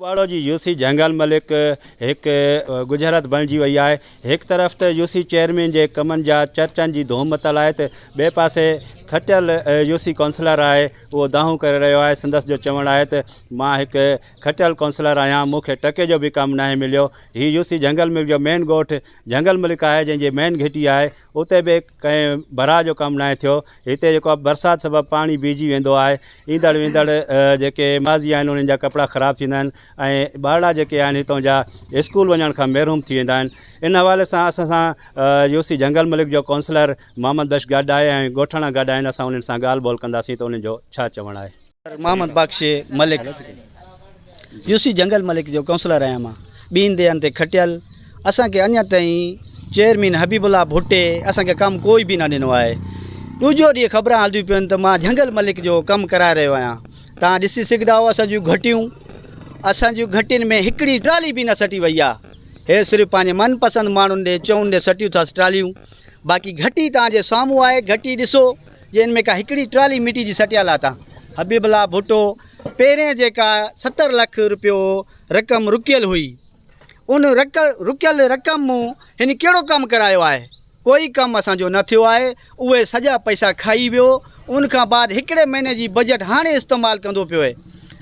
वाड़ो जी UC जंगल मलिक एक गुजरात बणिजी वई आहे। एक तरफ़ तो यूसी चेयरमैन के कमन जा चर्चन की धूम मतल है, तो बे पासे खटियल यूसी काउंसलर है वो दाहूं कर रहा है। संदस जो चवण है तो मां एक खटियल काउंसलर आया, मुझे टके जो भी कम ना मिलो। ही यूसी जंगल में जो मेन गोठ जंगल मलिक है जैसे मेन घिटी है उते भी कहीं भरा जो कम ना थो। इतने जो बरसात सबब पानी बीजी वेंदो है। ईंदड़ वींदड़ जेके माज़ी आहिनि उन्हनि जा कपड़ा ख़राब थींदा आहिनि ऐं ॿारड़ा जेके आहिनि हितां जा स्कूल वञण खां महरूम थी वेंदा आहिनि। इन हवाले सां असां सां यूसी जंगल मलिक जो काउंसलर मोहम्मद बख्श गॾु आहे ऐं ॻोठाणा गॾु आहिनि। असां उन्हनि सां ॻाल्हि ॿोल कंदासीं त उन्हनि जो छा चवणु आहे। मोहम्मद बख्श मलिक यूसी जंगल मलिक जो काउंसलर आहियां मां। ॿिनि ॾींहंनि ते खटियल असांखे अञा ताईं चेयरमैन हबीबुल्ला भुट्टे असांखे कमु कोई बि न ॾिनो आहे। ॾुजो ॾींहुं ख़बर हलंदियूं पियूं त मां जंगल मलिक जो कमु कराए रहियो आहियां। तव्हां ॾिसी सघंदा हो असांजूं घटियूं, असांजूं घटियुनि में हिकिड़ी ट्राली बि न सटी वई आहे। हे सिर्फ़ु पंहिंजे मनपसंदि माण्हुनि ॾे चउनि ॾे सटियूं अथसि ट्रालियूं। बाक़ी घटी तव्हांजे साम्हूं आहे, घटी ॾिसो जिन में का हिकिड़ी ट्राली मिटी जी सटियल आहे। तव्हां हबीबुल्ला भुट्टो पहिरें जेका 70 लख रुपयो रक़म रुकियल हुई, उन रुकियल रक़म हिन कहिड़ो कमु करायो आहे? कोई कमु असांजो न थियो आहे। उहे सॼा पैसा खाई वियो। उनखां बाद हिकिड़े महीने जी बजट हाणे इस्तेमालु कंदो पियो आहे।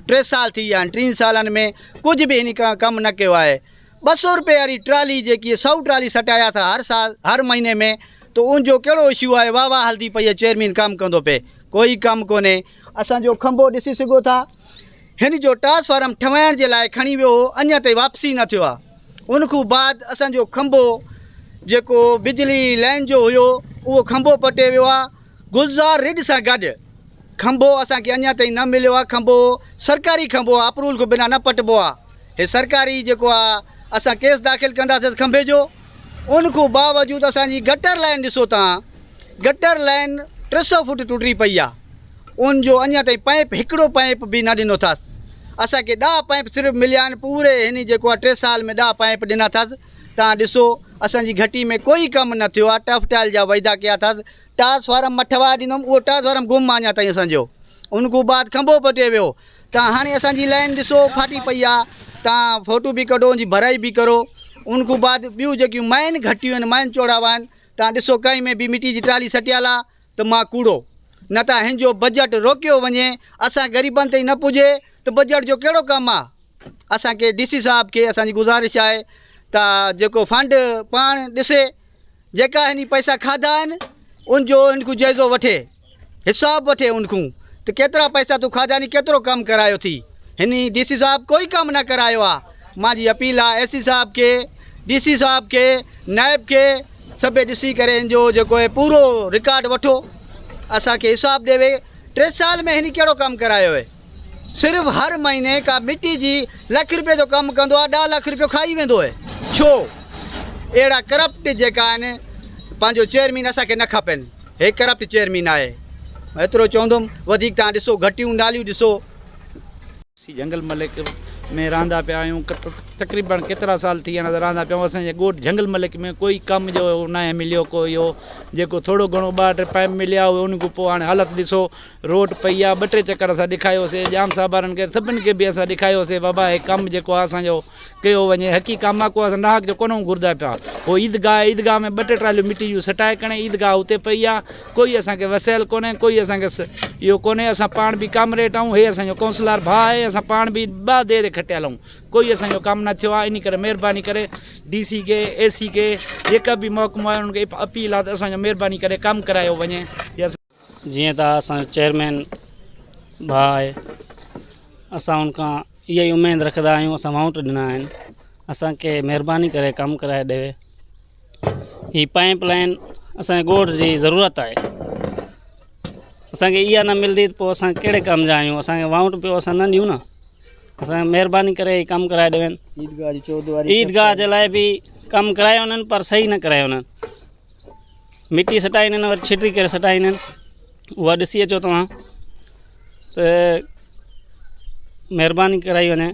3 साल थी विया आहिनि, 3 सालनि में कुझु बि हिन खां कमु न कयो आहे। 200 रुपए वारी ट्राली जेकी 100 ट्राली सटाया था हर साल हर महीने में, तो उनजो कहिड़ो इशू आहे? वाह वाह हलंदी पई आहे, चेयरमैन कमु कंदो पए, कोई कमु कोन्हे। असांजो खंभो ॾिसी सघो था, हिन जो ट्रांसफार्म ठहाइण जे लाइ खणी वियो हो, अञा ताईं वापसी न थियो आहे। उनखां बाद असांजो खंभो जेको बिजली लाइन जो हुयो उहो खंभो पटे वियो आहे गुलज़ार रिड सां गॾु। खंभो असांखे अञा ताईं न मिलियो आहे। खंभो सरकारी खंभो आहे, अप्रूवल खां बिना न पटिबो आहे। हे सरकारी जेको आहे असां केस दाख़िल कंदासीं खंभे जो। उनखां बावजूदि असांजी गटर लाइन ॾिसो तव्हां, गटर लाइन 300 फुट टुटी पई आहे। उनजो अञा ताईं पाइप हिकिड़ो पाइप बि न ॾिनो अथसि। असांखे 10 पाइप सिर्फ़ु मिलिया आहिनि पूरे हिन जेको आहे 3 साल में 10 पाइप ॾिना अथसि। तव्हां ॾिसो असांजी घटी में कोई कमु न थियो आहे। टफ टाइल जा वाइदा कया अथसि। ट्रांसफार्म मठवा ॾिनमि, उहो ट्रांसफार्म गुम आहे अञा ताईं असांजो। उनखां बाद खंभो पटे वियो। तव्हां हाणे असांजी लाइन ॾिसो फाटी पई आहे। तव्हां फ़ोटो बि कढो, उनजी भराई बि करो। उनखां बाद ॿियूं जेकियूं माइन घटियूं आहिनि, माइन चौड़ावा आहिनि, तव्हां ॾिसो कंहिं में बि मिटी जी ट्राली सटियल आहे त मां कूड़ो न त हिन जो बजट रोकियो वञे, असां ग़रीबनि ताईं न पुॼे त बजट जो कहिड़ो कमु आहे? असांखे DC साहब खे असांजी गुज़ारिश आहे त जेको फंड पाण ॾिसे, जेका हिन पैसा खाधा आहिनि उनजो इनखां जाइज़ो वठे, हिसाब वठे उनखां त केतिरा पैसा तूं खाधा नी, केतिरो कमु करायो थी। हिन DC साहब कोई कमु न करायो आहे। मुंहिंजी अपील आहे SC साहब खे, DC साहब खे, नायब खे, सभु ॾिसी करे हिन जो जेको आहे पूरो रिकॉर्ड वठो, असांखे हिसाब ॾेवे। 3 साल में हिन कहिड़ो कमु करायो आहे? सिर्फ़ु हर महीने का मिट्टी जी लख रुपये जो कमु कंदो आहे, 10 लाख रुपयो खाई वेंदो आहे। छो? अहिड़ा करप्ट जेका आहिनि पंहिंजो चेयरमैन असांखे न खपनि। हे करप्ट चेयरमैन आहे, एतिरो चवंदुमि। वधीक तव्हां ॾिसो घटियूं नालियूं ॾिसो। जंगल मलिक में रहंदा पिया आहियूं, तक़रीबन केतिरा साल थी विया रहंदा पिया आहियूं। असांजे ॻोठ जंगल मलिक में कोई कम जो न मिलियो। कोई इहो जेको थोरो घणो 2-3 पाइप मिलिया हुओ, उन खां पोइ हाणे हालत ॾिसो रोड पई आहे। 2-3 चक्कर असां ॾेखारियोसीं, जाम साहब वारनि खे सभिनि खे बि असां ॾेखारियोसीं बाबा हे कमु जेको आहे असांजो कयो वञे। हक़ी कमु आहे, को असां नाहक जो कोन घुरंदा पिया। उहो ईदगाह में 2-3 ट्रालियूं मिटी जूं सटाए खणे ईदगाह उते पई आहे। कोई असांखे वसियल कोन्हे, कोई असांखे इहो कोन्हे। असां पाण बि कामरेट आहियूं, हे असांजो काउंसलर भाउ आहे, असां पाण बि 2 देर खटियल आहियूं। कोई असांजो कमु न थियो आहे। इन करे महिरबानी करे DC खे, AC खे, जेका बि महकमो आहे उन्हनि खे अपील आहे त असांजो महिरबानी करे कमु करायो वञे। जीअं त असां चेयरमैन भाउ आहे, असां उनखां इहा ई उमेदु रखंदा आहियूं। असां वाउंट ॾिना आहिनि, असांखे महिरबानी करे कमु कराए ॾिए। हीअ पाइप लाइन असांजे ॻोठ जी ज़रूरत आहे। असांखे इहा न मिलंदी त पोइ असां कहिड़े कम जा आहियूं? असांखे वाउंट पियो असां न ॾियूं न। असांखे महिरबानी करे कमु कराए ॾियनि। ईदगाह जे लाइ बि कमु करायो उन्हनि, पर सही न करायो उन्हनि। मिटी सटाईंदा आहिनि, वरी छिटी करे सटाईंदा आहिनि। उहा ॾिसी अचो तव्हां त महिरबानी कराई वञे।